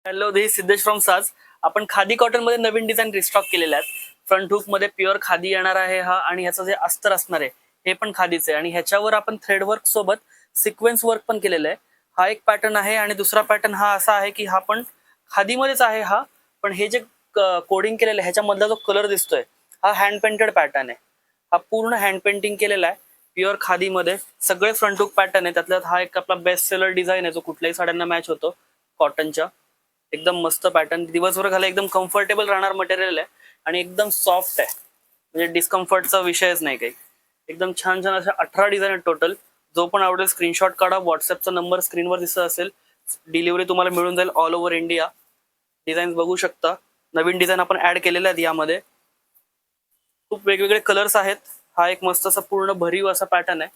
Hello, this Siddhesh from साज. आपण khadi cotton मध्ये नवीन डिझाईन रिस्टॉक केलेल्या आहेत. फ्रंट हुक मध्ये प्युअर खादी येणार आहे हा, आणि ह्याचं जे अस्तर असणार आहे हे पण खादीचं आहे, आणि ह्याच्यावर आपण थ्रेड वर्क सोबत सिक्वेन्स वर्क पण केलेलं आहे. हा एक पॅटर्न आहे, आणि दुसरा पॅटर्न हा असा आहे की हा पण खादीमध्येच आहे हा. पण हे जे कोडिंग केलेलं आहे ह्याच्यामधला जो कलर दिसतोय हा हँड पेंटेड पॅटर्न आहे. हा पूर्ण हँड पेंटिंग केलेला आहे प्युअर खादीमध्ये. सगळे फ्रंट हुक पॅटर्न आहे, त्यातला हा एक आपला बेस्ट सेलर डिझाईन आहे जो कुठल्याही साड्यांना मॅच होतो कॉटनच्या. एकदम मस्त पॅटर्न, दिवसभर घाला एकदम कम्फर्टेबल राहणार मटेरियल आहे, आणि एकदम सॉफ्ट आहे, म्हणजे डिस्कम्फर्टचा विषयच नाही काही. एकदम छान छान अशा 18 डिझाईन आहेत टोटल. जो पण आवडेल स्क्रीनशॉट काढा, व्हॉट्सअपचा नंबर स्क्रीनवर दिसत असेल. डिलिव्हरी तुम्हाला मिळून जाईल ऑल ओव्हर इंडिया. डिझाईन बघू शकता, नवीन डिझाईन आपण ऍड केलेले आहेत यामध्ये. खूप वेगवेगळे कलर्स आहेत. हा एक मस्त असा पूर्ण भरीव असा पॅटर्न आहे,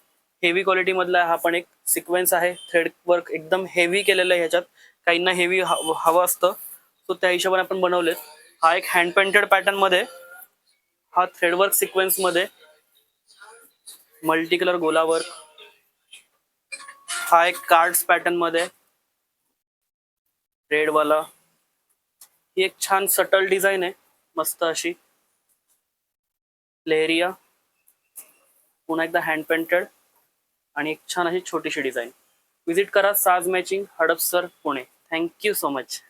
हेवी क्वालिटी मधला आहे. हा पण एक सिक्वेन्स आहे, थ्रेड वर्क एकदम हेवी केलेलं आहे ह्याच्यात. काहींना हेवी हवं असतं, तो त्या हिशोबाने आपण बनवलेत. हा एक हँड पेंटेड पॅटर्न मध्ये, हा थ्रेड वर्क सिक्वेन्स मध्ये मल्टी कलर गोला वर्क. हा एक कार्ड्स पॅटर्न मध्ये रेड वाला. ही एक छान सटल डिझाईन आहे, मस्त अशी लेहरिया. पुन्हा एकदा हँड पेंटेड आणि एक छान अशी छोटीशी डिझाईन. विजिट करा साज matching, Hadapsar, Pune. Thank you so much.